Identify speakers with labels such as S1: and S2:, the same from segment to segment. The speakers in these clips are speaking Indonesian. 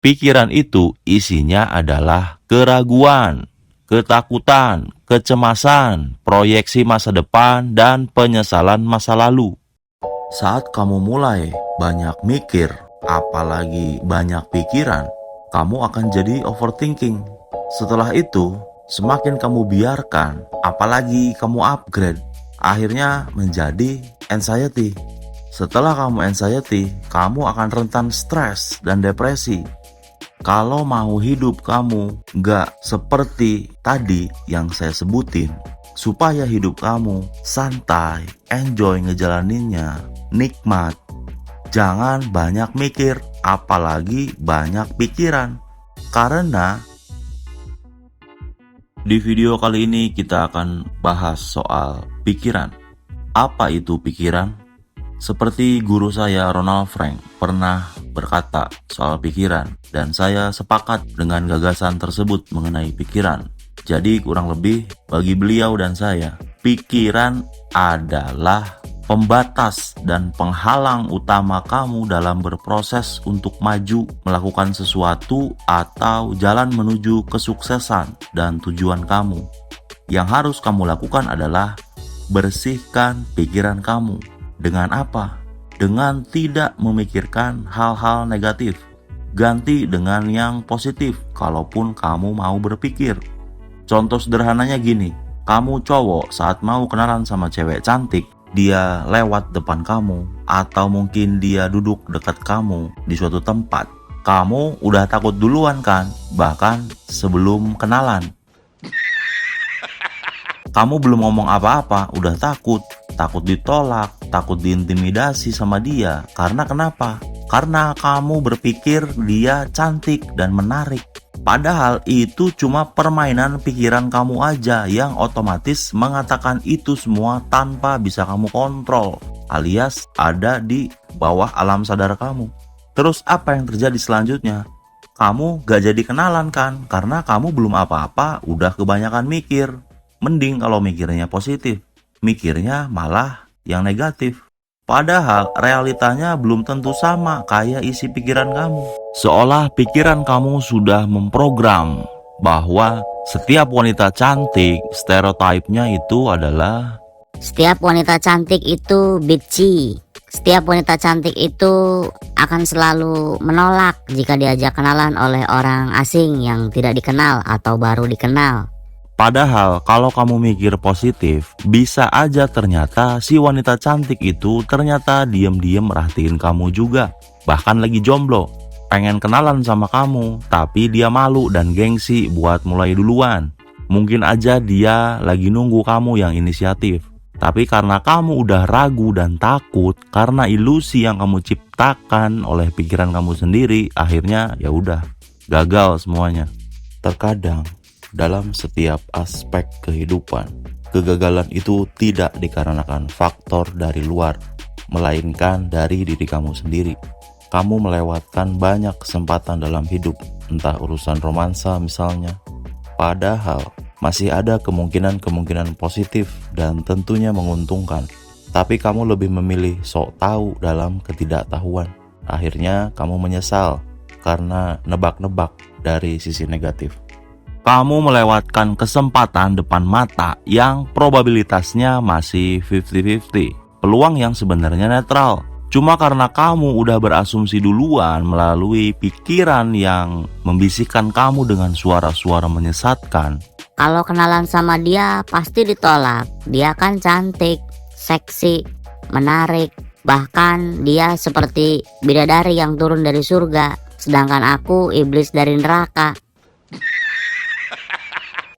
S1: Pikiran itu isinya adalah keraguan, ketakutan, kecemasan, proyeksi masa depan, dan penyesalan masa lalu. Saat kamu mulai banyak mikir, apalagi banyak pikiran, kamu akan jadi overthinking. Setelah itu, semakin kamu biarkan, apalagi kamu upgrade, akhirnya menjadi anxiety. Setelah kamu anxiety, kamu akan rentan stres dan depresi. Kalau mau hidup kamu gak seperti tadi yang saya sebutin, supaya hidup kamu santai, enjoy ngejalaninnya, nikmat, jangan banyak mikir, apalagi banyak pikiran. Karena di video kali ini kita akan bahas soal pikiran. Apa itu pikiran? Seperti guru saya Ronald Frank pernah berkata soal pikiran, dan saya sepakat dengan gagasan tersebut mengenai pikiran. Jadi kurang lebih bagi beliau dan saya, pikiran adalah pembatas dan penghalang utama kamu dalam berproses untuk maju, melakukan sesuatu, atau jalan menuju kesuksesan dan tujuan kamu. Yang harus kamu lakukan adalah bersihkan pikiran kamu. Dengan apa? Dengan tidak memikirkan hal-hal negatif. Ganti dengan yang positif kalaupun kamu mau berpikir. Contoh sederhananya gini, kamu cowok saat mau kenalan sama cewek cantik, dia lewat depan kamu, atau mungkin dia duduk dekat kamu di suatu tempat. Kamu udah takut duluan kan? Bahkan sebelum kenalan. Kamu belum ngomong apa-apa, udah takut ditolak, takut diintimidasi sama dia. Karena kenapa? Karena kamu berpikir dia cantik dan menarik. Padahal itu cuma permainan pikiran kamu aja yang otomatis mengatakan itu semua tanpa bisa kamu kontrol, alias ada di bawah alam sadar kamu. Terus apa yang terjadi selanjutnya? Kamu gak jadi kenalan kan? Karena kamu belum apa-apa, udah kebanyakan mikir. Mending kalau mikirnya positif, mikirnya malah yang negatif. Padahal realitanya belum tentu sama kayak isi pikiran kamu. Seolah pikiran kamu sudah memprogram bahwa setiap wanita cantik, stereotipnya itu adalah
S2: setiap wanita cantik itu bitchy. Setiap wanita cantik itu akan selalu menolak jika diajak kenalan oleh orang asing yang tidak dikenal atau baru dikenal.
S1: Padahal kalau kamu mikir positif, bisa aja ternyata si wanita cantik itu ternyata diem-diem merhatiin kamu juga. Bahkan lagi jomblo, pengen kenalan sama kamu, tapi dia malu dan gengsi buat mulai duluan. Mungkin aja dia lagi nunggu kamu yang inisiatif. Tapi karena kamu udah ragu dan takut karena ilusi yang kamu ciptakan oleh pikiran kamu sendiri, akhirnya ya udah, gagal semuanya. Terkadang dalam setiap aspek kehidupan, kegagalan itu tidak dikarenakan faktor dari luar, melainkan dari diri kamu sendiri. Kamu melewatkan banyak kesempatan dalam hidup, entah urusan romansa misalnya. Padahal masih ada kemungkinan-kemungkinan positif dan tentunya menguntungkan. Tapi kamu lebih memilih sok tahu dalam ketidaktahuan. Akhirnya kamu menyesal karena nebak-nebak dari sisi negatif. Kamu melewatkan kesempatan depan mata yang probabilitasnya masih 50-50. Peluang yang sebenarnya netral. Cuma karena kamu udah berasumsi duluan melalui pikiran yang membisikkan kamu dengan suara-suara menyesatkan.
S2: Kalau kenalan sama dia pasti ditolak. Dia kan cantik, seksi, menarik. Bahkan dia seperti bidadari yang turun dari surga. Sedangkan aku iblis dari neraka.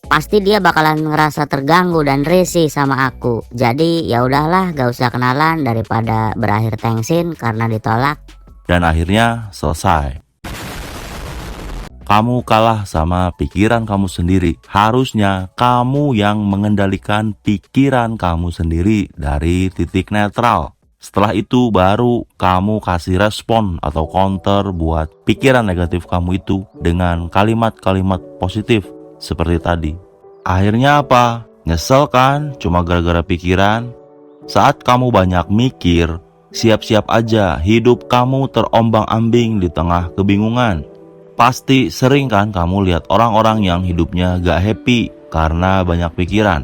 S2: Pasti dia bakalan ngerasa terganggu dan risih sama aku. Jadi ya udahlah, gak usah kenalan daripada berakhir tengsin karena ditolak.
S1: Dan akhirnya selesai. Kamu kalah sama pikiran kamu sendiri. Harusnya kamu yang mengendalikan pikiran kamu sendiri dari titik netral. Setelah itu baru kamu kasih respon atau counter buat pikiran negatif kamu itu dengan kalimat-kalimat positif. Seperti tadi. Akhirnya apa? Nyesel kan? Cuma gara-gara pikiran? Saat kamu banyak mikir, siap-siap aja hidup kamu terombang-ambing di tengah kebingungan. Pasti sering kan kamu lihat orang-orang yang hidupnya gak happy karena banyak pikiran.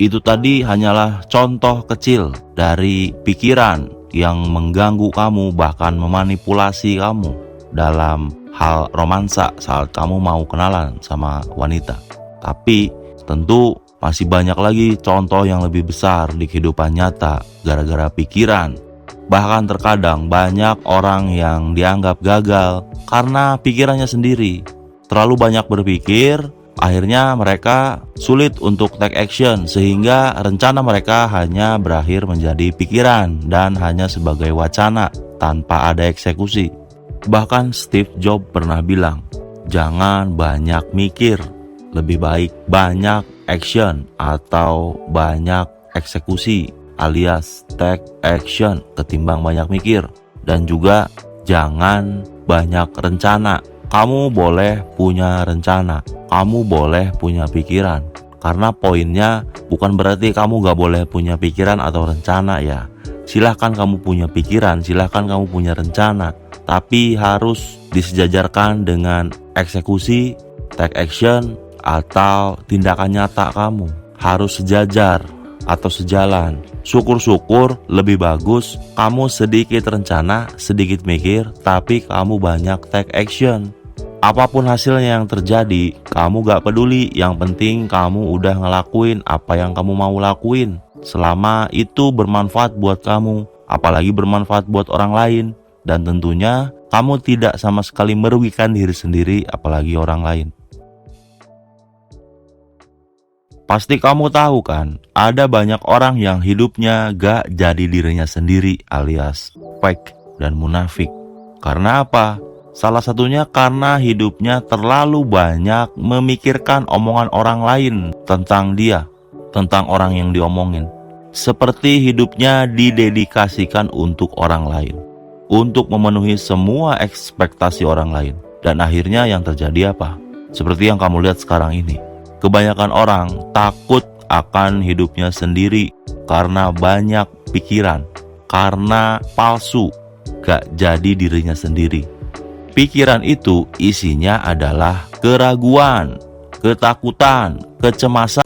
S1: Itu tadi hanyalah contoh kecil dari pikiran yang mengganggu kamu, bahkan memanipulasi kamu dalam hal romansa saat kamu mau kenalan sama wanita. Tapi tentu masih banyak lagi contoh yang lebih besar di kehidupan nyata gara-gara pikiran. Bahkan terkadang banyak orang yang dianggap gagal karena pikirannya sendiri. Terlalu banyak berpikir, akhirnya mereka sulit untuk take action, sehingga rencana mereka hanya berakhir menjadi pikiran dan hanya sebagai wacana tanpa ada eksekusi. Bahkan Steve Jobs pernah bilang, jangan banyak mikir, lebih baik banyak action atau banyak eksekusi, alias take action ketimbang banyak mikir. Dan juga jangan banyak rencana. Kamu boleh punya rencana, kamu boleh punya pikiran. Karena poinnya bukan berarti kamu gak boleh punya pikiran atau rencana ya. Silahkan kamu punya pikiran, silahkan kamu punya rencana, tapi harus disejajarkan dengan eksekusi, take action, atau tindakan nyata kamu. Harus sejajar atau sejalan. Syukur-syukur lebih bagus kamu sedikit rencana, sedikit mikir, tapi kamu banyak take action. Apapun hasilnya yang terjadi, kamu gak peduli. Yang penting kamu udah ngelakuin apa yang kamu mau lakuin. Selama itu bermanfaat buat kamu, apalagi bermanfaat buat orang lain. Dan tentunya kamu tidak sama sekali merugikan diri sendiri, apalagi orang lain. Pasti kamu tahu kan, ada banyak orang yang hidupnya gak jadi dirinya sendiri, alias fake dan munafik. Karena apa? Salah satunya karena hidupnya terlalu banyak memikirkan omongan orang lain tentang dia, tentang orang yang diomongin. Seperti hidupnya didedikasikan untuk orang lain, untuk memenuhi semua ekspektasi orang lain. Dan akhirnya yang terjadi apa? Seperti yang kamu lihat sekarang ini. Kebanyakan orang takut akan hidupnya sendiri karena banyak pikiran, karena palsu, gak jadi dirinya sendiri. Pikiran itu isinya adalah keraguan, ketakutan, kecemasan.